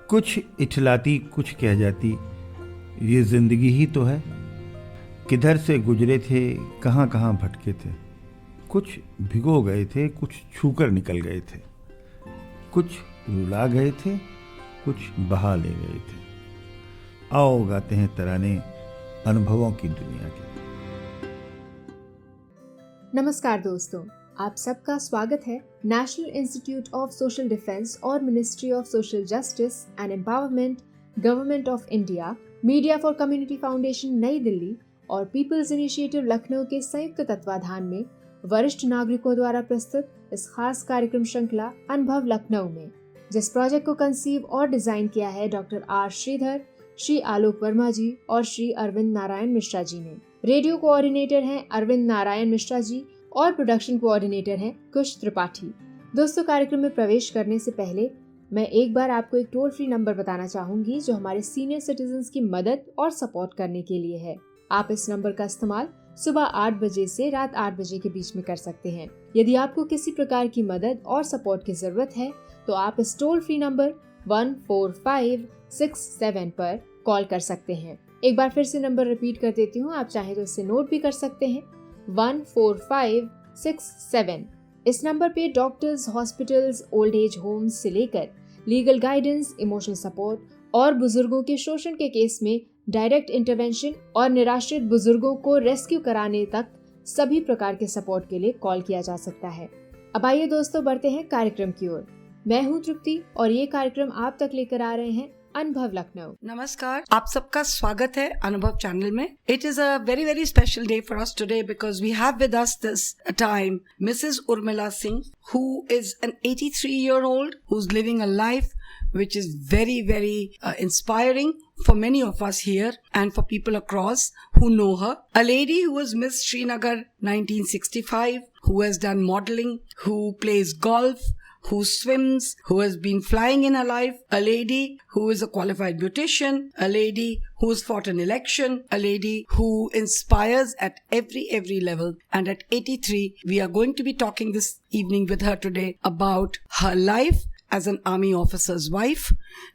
कुछ इठलाती कुछ कह जाती, ये जिंदगी ही तो है। किधर से गुजरे थे, कहाँ कहाँ भटके थे। कुछ भिगो गए थे, कुछ छूकर निकल गए थे। कुछ रुला गए थे, कुछ बहा ले गए थे। आओ गाते हैं तराने अनुभवों की दुनिया के। नमस्कार दोस्तों, आप सबका स्वागत है national institute of social defence और ministry of social justice and empowerment, government of India, media for community foundation New Delhi और पीपल्स इनिशिएटिव लखनऊ के संयुक्त तत्वाधान में वरिष्ठ नागरिकों द्वारा प्रस्तुत इस खास कार्यक्रम श्रृंखला अनुभव लखनऊ में, जिस प्रोजेक्ट को कंसीव और डिजाइन किया है डॉक्टर आर श्रीधर, श्री आलोक वर्मा जी और श्री अरविंद नारायण मिश्रा जी ने। रेडियो कोऑर्डिनेटर हैं अरविंद नारायण मिश्रा जी और प्रोडक्शन कोऑर्डिनेटर हैं कुश त्रिपाठी। दोस्तों, कार्यक्रम में प्रवेश करने से पहले मैं एक बार आपको एक टोल फ्री नंबर बताना चाहूंगी जो हमारे सीनियर सिटीजन्स की मदद और सपोर्ट करने के लिए है। आप इस नंबर का इस्तेमाल सुबह 8 बजे से रात 8 बजे के बीच में कर सकते हैं। यदि आपको किसी प्रकार की मदद और सपोर्ट की जरूरत है तो आप इस टोल फ्री नंबर 14567 पर कॉल कर सकते हैं। एक बार फिर से नंबर रिपीट कर देती हूँ, आप चाहें तो इसे नोट भी कर सकते हैं। 14567। इस नंबर पे doctors, hospitals, old age homes से लेकर लीगल गाइडेंस, इमोशनल सपोर्ट और बुजुर्गों के शोषण के केस में डायरेक्ट इंटरवेंशन और निराश्रित बुजुर्गों को रेस्क्यू कराने तक सभी प्रकार के सपोर्ट के लिए कॉल किया जा सकता है। अब आइए दोस्तों, बढ़ते हैं कार्यक्रम की ओर। मैं हूँ तृप्ति और ये कार्यक्रम आप तक लेकर आ रहे हैं अनुभव लखनऊ। नमस्कार, आप सबका स्वागत है अनुभव चैनल में। It is a very very special day for us today because we have with us this time Mrs Urmila Singh, who is an 83-year-old who's living a life which is very, very inspiring for many of us here and for people across who know her. A lady who was Miss Srinagar 1965, who has done modeling, who plays golf, who swims, who has been flying in her life, a lady who is a qualified beautician, a lady who has fought an election, a lady who inspires at every level. And at 83, we are going to be talking this evening with her today about her life as an army officer's wife,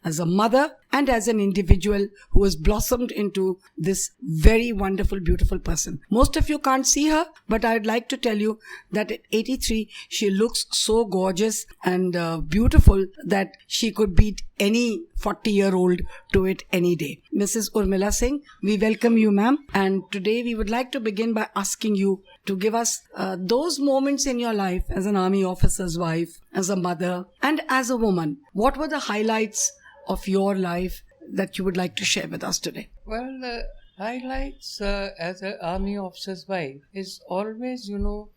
as a mother, and as an individual who has blossomed into this very wonderful, beautiful person. Most of you can't see her, but I'd like to tell you that at 83, she looks so gorgeous and beautiful that she could beat any 40-year-old to it any day. Mrs. Urmila Singh, we welcome you, ma'am. And today we would like to begin by asking you to give us those moments in your life as an army officer's wife, as a mother, and as a woman. What were the highlights of your life that you would like to share with us today? Well, the highlights as an army officer's wife is always,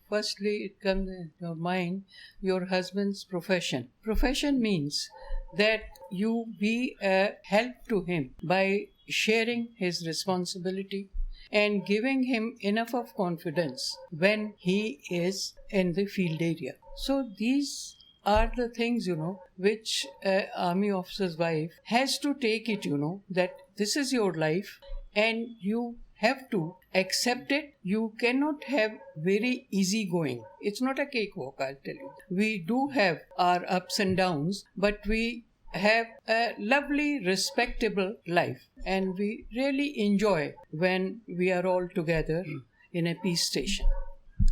firstly it comes in your mind, your husband's profession. Profession means that you be a help to him by sharing his responsibility and giving him enough of confidence when he is in the field area. So these are the things, which an army officer's wife has to take it, that this is your life and you have to accept it. You cannot have very easy going. It's not a cakewalk, I'll tell you. We do have our ups and downs, but we have a lovely, respectable life. And we really enjoy when we are all together in a peace station.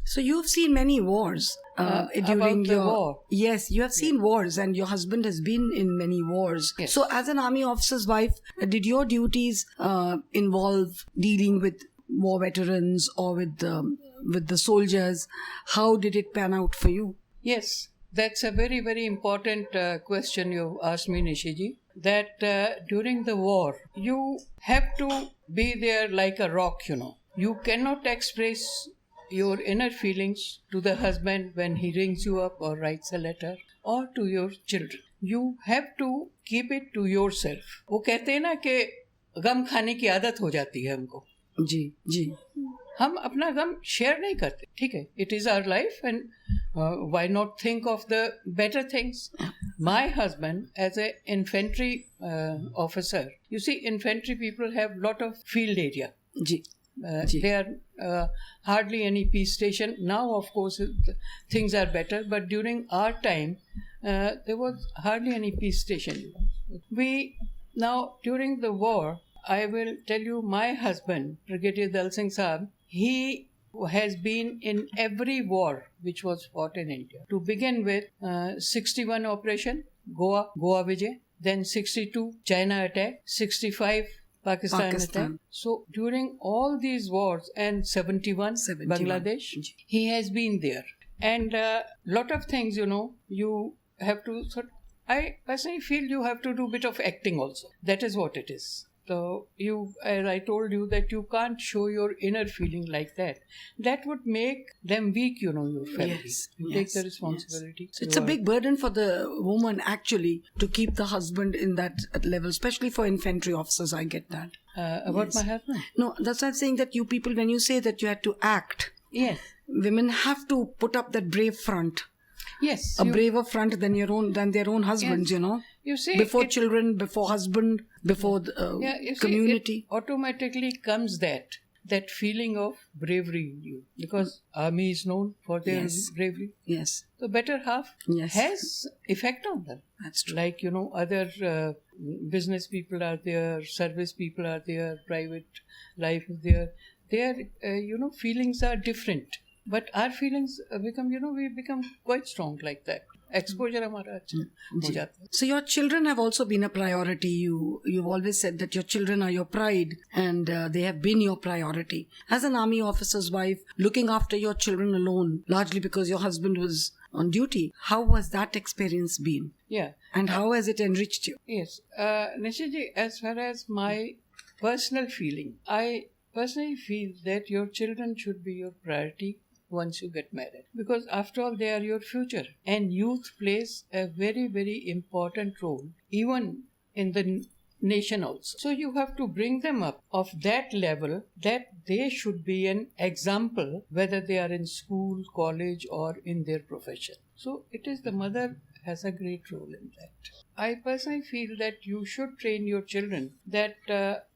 So you've seen many wars during about the war. Yes, you have seen wars, and your husband has been in many wars. Yes. So as an army officer's wife, did your duties involve dealing with war veterans or with the soldiers? How did it pan out for you? Yes, that's a very, very important question you've asked me, Nishiji. That during the war, you have to be there like a rock, You cannot express your inner feelings to the husband when he rings you up or writes a letter, or to your children. You have to keep it to yourself. वो कहते हैं ना कि गम खाने की आदत हो जाती है हमको। जी हम अपना गम शेयर नहीं करते, ठीक है। It is our life and why not think of the better things? My husband, as an infantry officer, you see, infantry people have lot of field area. Ji There are hardly any peace station. Now, of course, things are better, but during our time, there was hardly any peace station. Now, during the war, I will tell you, my husband, Brigadier Dal Singh Saab, he has been in every war which was fought in India. To begin with, 61 operation, Goa Vijay, then 62 China attack, 65 Pakistan attack. So during all these wars and 71 Bangladesh, he has been there. And lot of things, you have to I personally feel you have to do a bit of acting also. That is what it is. So as I told you, that you can't show your inner feeling like that. That would make them weak, your family. Yes, you take the responsibility. Yes. So it's a big burden for the woman actually to keep the husband in that level, especially for infantry officers. I get that. About my husband? No, that's why I'm saying that you people, when you say that you had to act, yes, women have to put up that brave front. Yes, a braver front than their own husbands. Yes. You see, before children, before husband, before the community. It automatically comes that feeling of bravery in you, because army is known for their bravery. Yes. So better half has effect on them. That's true. Like other business people are there, service people are there, private life is there. Their feelings are different. But our feelings we become quite strong like that. Exposure hamara acha ho jata hai. So your children have also been a priority. You've always said that your children are your pride, and they have been your priority. As an army officer's wife, looking after your children alone, largely because your husband was on duty, how has that experience been? Yeah. And how has it enriched you? Yes. Nishiji, as far as my personal feeling, I personally feel that your children should be your priority once you get married, because after all they are your future, and youth plays a very, very important role even in the nation also. So you have to bring them up of that level that they should be an example, whether they are in school, college, or in their profession. So it is the mother has a great role in that. I personally feel that you should train your children that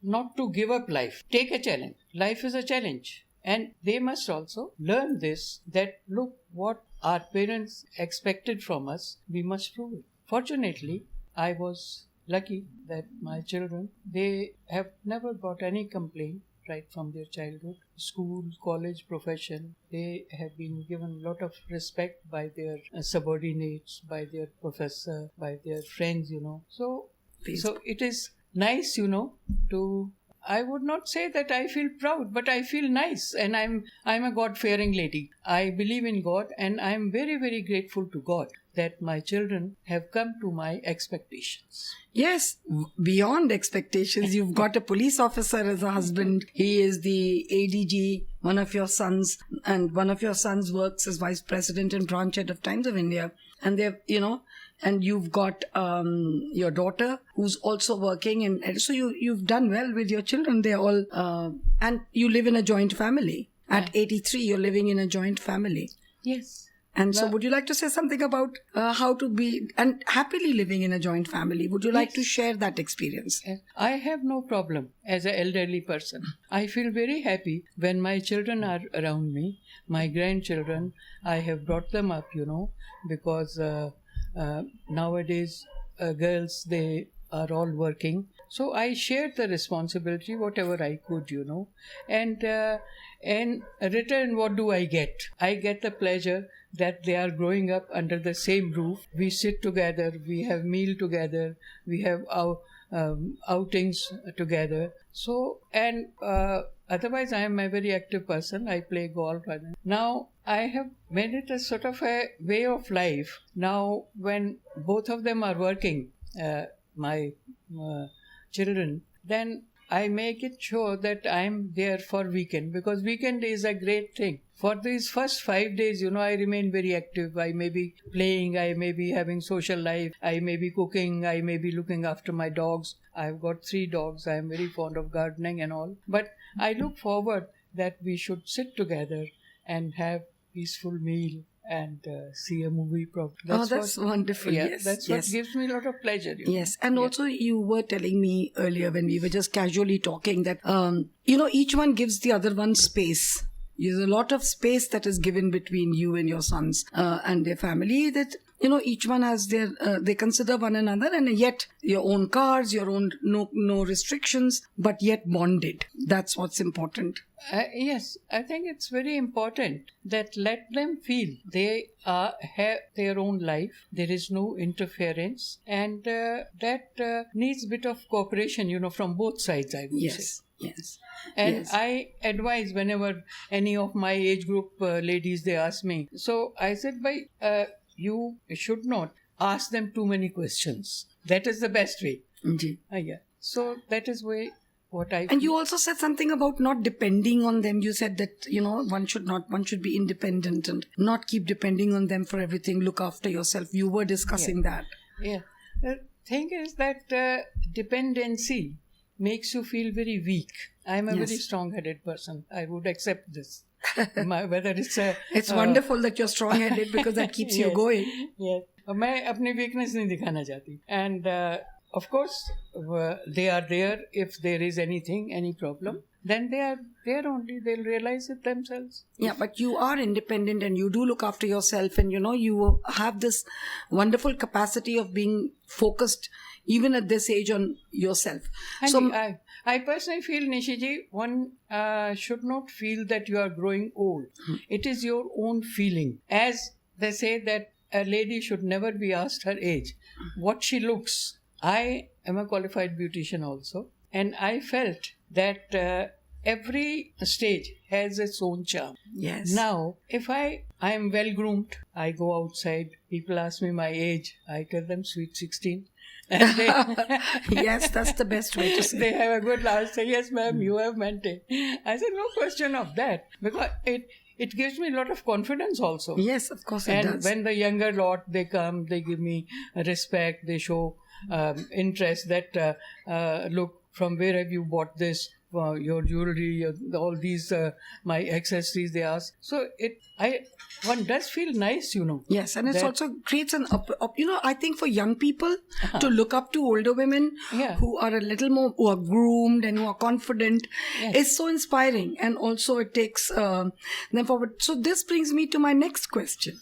not to give up life. Take a challenge. Life is a challenge. And they must also learn this, that look, what our parents expected from us, we must prove it. Fortunately, I was lucky that my children, they have never got any complaint right from their childhood. School, college, profession, they have been given a lot of respect by their subordinates, by their professor, by their friends, So it is nice, to... I would not say that I feel proud, but I feel nice, and I'm a God-fearing lady. I believe in God, and I'm very, very grateful to God that my children have come to my expectations. Yes, beyond expectations. You've got a police officer as a husband. He is the ADG, one of your sons, and one of your sons works as vice president and branch head of Times of India. And they're, and you've got your daughter who's also working, and so you've done well with your children. They're all and you live in a joint family. At 83, you're living in a joint family. Yes. And so would you like to say something about how to be and happily living in a joint family? Would you like to share that experience? I have no problem as an elderly person. I feel very happy when my children are around me. My grandchildren, I have brought them up, because nowadays girls, they are all working. So I shared the responsibility, whatever I could, And in return, what do I get? I get the pleasure that they are growing up under the same roof. We sit together, we have meal together, we have our outings together. So, and otherwise I am a very active person. I play golf. Now, I have made it a sort of a way of life. Now, when both of them are working, my children, then I make it sure that I'm there for weekend, because weekend is a great thing. For these first 5 days, I remain very active. I may be playing, I may be having social life, I may be cooking, I may be looking after my dogs. I've got 3 dogs. I'm very fond of gardening and all. But I look forward that we should sit together and have peaceful meal and see a movie. That's wonderful. Yeah, yes, that's what gives me a lot of pleasure. Yes, and also you were telling me earlier when we were just casually talking that, each one gives the other one space. There's a lot of space that is given between you and your sons and their family. That each one has their, they consider one another, and yet your own cars, your own, no restrictions, but yet bonded. That's what's important. Yes, I think it's very important that let them feel they have their own life. There is no interference, and that needs bit of cooperation, from both sides, I would say. Yes. And yes. I advise whenever any of my age group ladies, they ask me. So I said, you should not ask them too many questions. That is the best way. Yeah. So that is what I. And you also said something about not depending on them. You said that one should be independent and not keep depending on them for everything. Look after yourself. You were discussing that. Yeah. The thing is that dependency makes you feel very weak. I'm a very strong-headed person. I would accept this. Whether it's it's wonderful that you're strong-headed because that keeps you going. Yes. मैं अपनी weakness नहीं दिखाना चाहती. And of course, they are there if there is anything, any problem. Then they are there only. They'll realize it themselves. Yeah, but you are independent and you do look after yourself, and you have this wonderful capacity of being focused even at this age on yourself. And So I personally feel, Nishiji, one should not feel that you are growing old. It is your own feeling. As they say that a lady should never be asked her age, what she looks. I am a qualified beautician also, and I felt that every stage has its own charm. yes. Now, if I am well groomed, I go outside, people ask me my age, I tell them sweet 16. And they, Yes, that's the best way to say. they have a good laugh, say, yes ma'am, you have maintained. I said, no question of that, because it gives me a lot of confidence also. Yes, of course it And does. when the younger lot, they come, they give me respect, they show interest that, look, from where have you bought this? Your jewelry, all these, my accessories, they ask. So one does feel nice, Yes, and it that- also creates an I think for young people to look up to older women Yeah. who are a little more, who are groomed and who are confident is so inspiring, and also it takes them forward. So this brings me to my next question.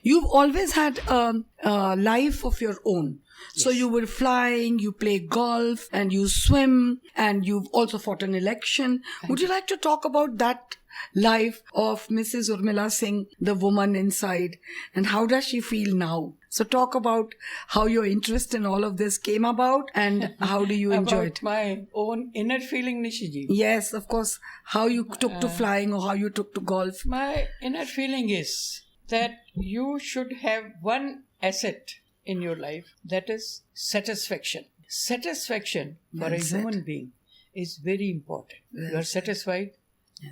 You've always had a life of your own. So you were flying, you play golf, and you swim, and you've also fought an election. Would you like to talk about that life of Mrs. Urmila Singh, the woman inside, and how does she feel now? So talk about how your interest in all of this came about, and how do you enjoy about it? my own inner feeling, Nishiji. Yes, of course. How you took to flying or how you took to golf. My inner feeling is that you should have one asset in your life, that is satisfaction. Satisfaction for a human being is very important. You are satisfied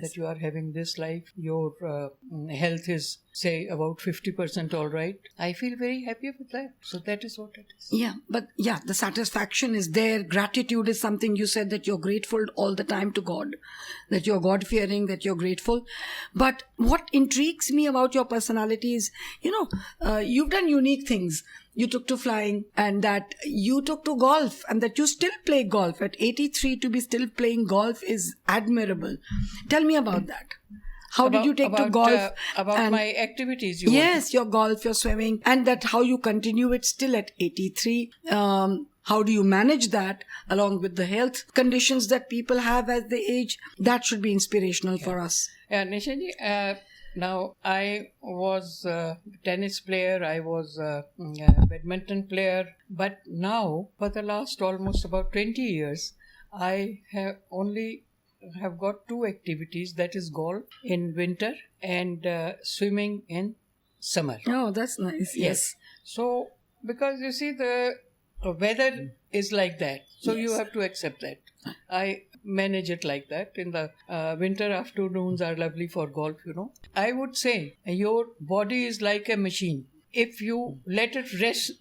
that you are having this life, your health is, say, about 50% all right. I feel very happy with that. So that is what it is. Yeah, but the satisfaction is there. Gratitude is something you said, that you're grateful all the time to God, that you're God-fearing, that you're grateful. But what intrigues me about your personality is, you've done unique things. You took to flying, and that you took to golf, and that you still play golf. At 83, to be still playing golf is admirable. Tell me about that. How did you take to golf? About and- my activities, Yes, your golf, your swimming, and that how you continue it still at 83. How do you manage that along with the health conditions that people have as they age? That should be inspirational for us. Nishanji, now I was a tennis player, I was a badminton player, but now for the last almost about 20 years, I have got two activities, that is golf in winter and swimming in summer. Oh, that's nice. Yes. So, because you see the weather is like that, so you have to accept that. I manage it like that. In the winter afternoons are lovely for golf, I would say your body is like a machine. If you let it rest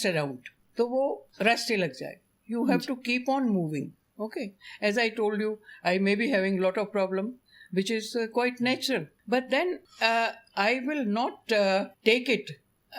around, तो वो rest ही लग जाए. You have to keep on moving. Okay. As I told you, I may be having a lot of problem, which is quite natural. But then I will not take it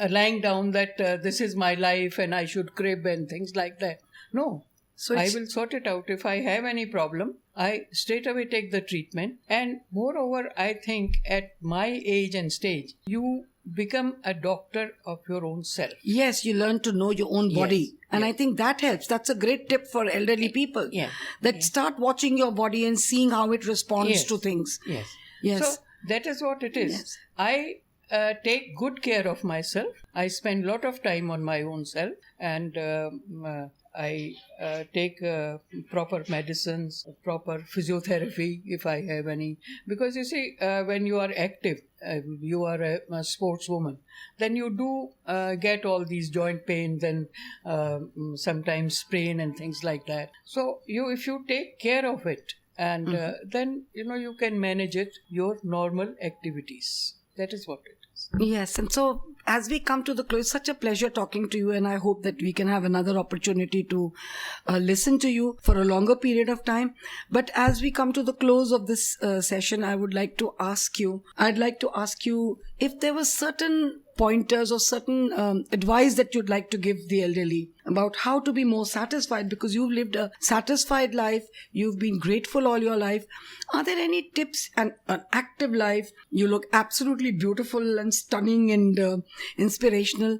lying down that this is my life and I should crib and things like that. No. So I will sort it out. If I have any problem, I straight away take the treatment. And moreover, I think at my age and stage, you become a doctor of your own self. Yes, you learn to know your own body. Yes, And yes. I think that helps. That's a great tip for elderly people. Yeah, That yeah. start watching your body and seeing how it responds Yes. to things. Yes. Yes. So that is what it is. Yes. I take good care of myself. I spend a lot of time on my own self, and I take proper medicines, proper physiotherapy if I have any. Because you see, when you are active, you are a sportswoman, then you do get all these joint pains and sometimes sprain and things like that. So if you take care of it, and then you can manage it, your normal activities. That is what it is. Yes, and so as we come to the close, such a pleasure talking to you, and I hope that we can have another opportunity to listen to you for a longer period of time. But as we come to the close of this session, I'd like to ask you if there were certain pointers or certain advice that you'd like to give the elderly about how to be more satisfied, because you've lived a satisfied life, you've been grateful all your life. Are there any tips? And an active life, you look absolutely beautiful and stunning and inspirational.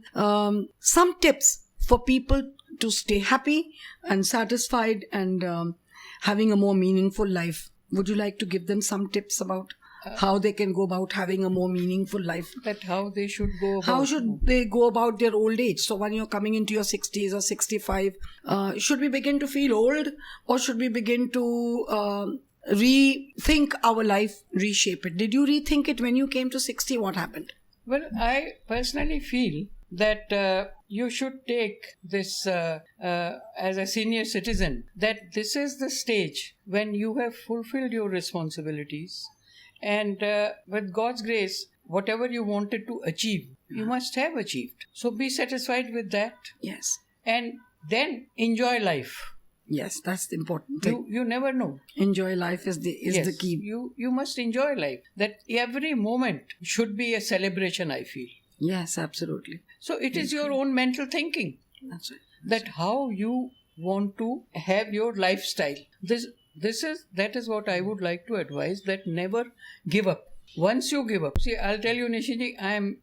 Some tips for people to stay happy and satisfied and having a more meaningful life. Would you like to give them some tips about how they can go about having a more meaningful life? That how they should go about. How should they go about their old age? So when you're coming into your 60s or 65, should we begin to feel old, or should we begin to rethink our life, reshape it? Did you rethink it when you came to 60? What happened? Well, I personally feel that you should take this as a senior citizen, that this is the stage when you have fulfilled your responsibilities, and with God's grace, whatever you wanted to achieve, you must have achieved. So be satisfied with that. Yes. And then enjoy life. Yes, that's the important thing. You never know. Enjoy life is the key. You must enjoy life. That every moment should be a celebration, I feel. Yes, absolutely. So it is your own mental thinking. That's right. That how you want to have your lifestyle. That is what I would like to advise, that never give up. Once you give up, see, I'll tell you, Nishiji, I am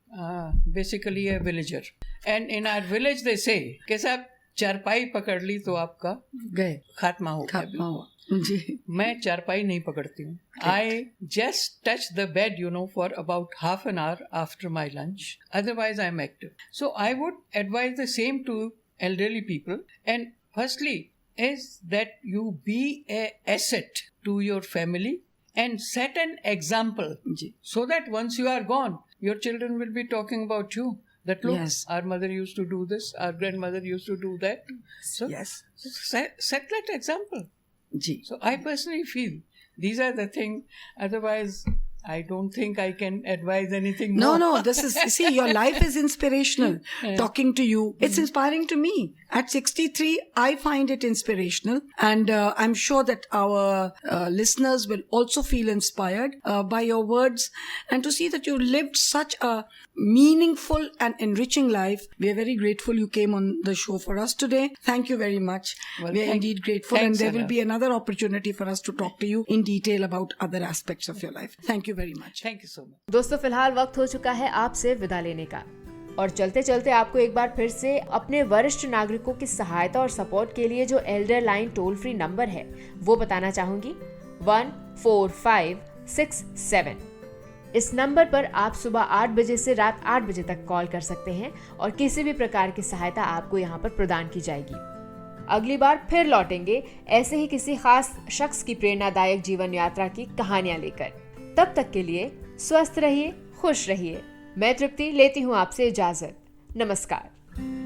basically a villager, and in our village they say कि साहब चारपाई पकड़ ली तो आपका गए खात्मा हो गया. खात्मा हुआ जी. मैं चारपाई नहीं पकड़ती हूँ. I just touch the bed, for about half an hour after my lunch. Otherwise, I'm active. So I would advise the same to elderly people. And firstly, is that you be an asset to your family and set an example, so that once you are gone, your children will be talking about you. That look, Yes. our mother used to do this, our grandmother used to do that. So Yes. set that example. Ji. So I personally feel these are the things. Otherwise, I don't think I can advise anything more. No, this is, see, your life is inspirational. Talking to you, it's inspiring to me. At 63, I find it inspirational. And I'm sure that our listeners will also feel inspired by your words. And to see that you lived such a meaningful and enriching life. We are very grateful you came on the show for us today. Thank you very much. Well, we are indeed grateful. thanks, And there will Anna. be another opportunity for us to talk to you in detail about other aspects of your life. Thank you very much. Thank you so much. दोस्तों फिलहाल वक्त हो चुका है आपसे विदा लेने का, और चलते चलते आपको एक बार फिर से अपने वरिष्ठ नागरिकों की सहायता और सपोर्ट के लिए जो Elder line toll free number है वो बताना चाहूंगी, 14567। इस नंबर पर आप सुबह 8 बजे से रात 8 बजे तक कॉल कर सकते हैं और किसी भी प्रकार की सहायता आपको यहाँ पर प्रदान की जाएगी। अगली बार फिर लौटेंगे ऐसे ही किसी खास शख्स की प्रेरणादायक जीवन यात्रा की कहानियां लेकर। तब तक के लिए स्वस्थ रहिए, खुश रहिए। मैं तृप्ति लेती हूँ आपसे इजाजत। नमस्कार।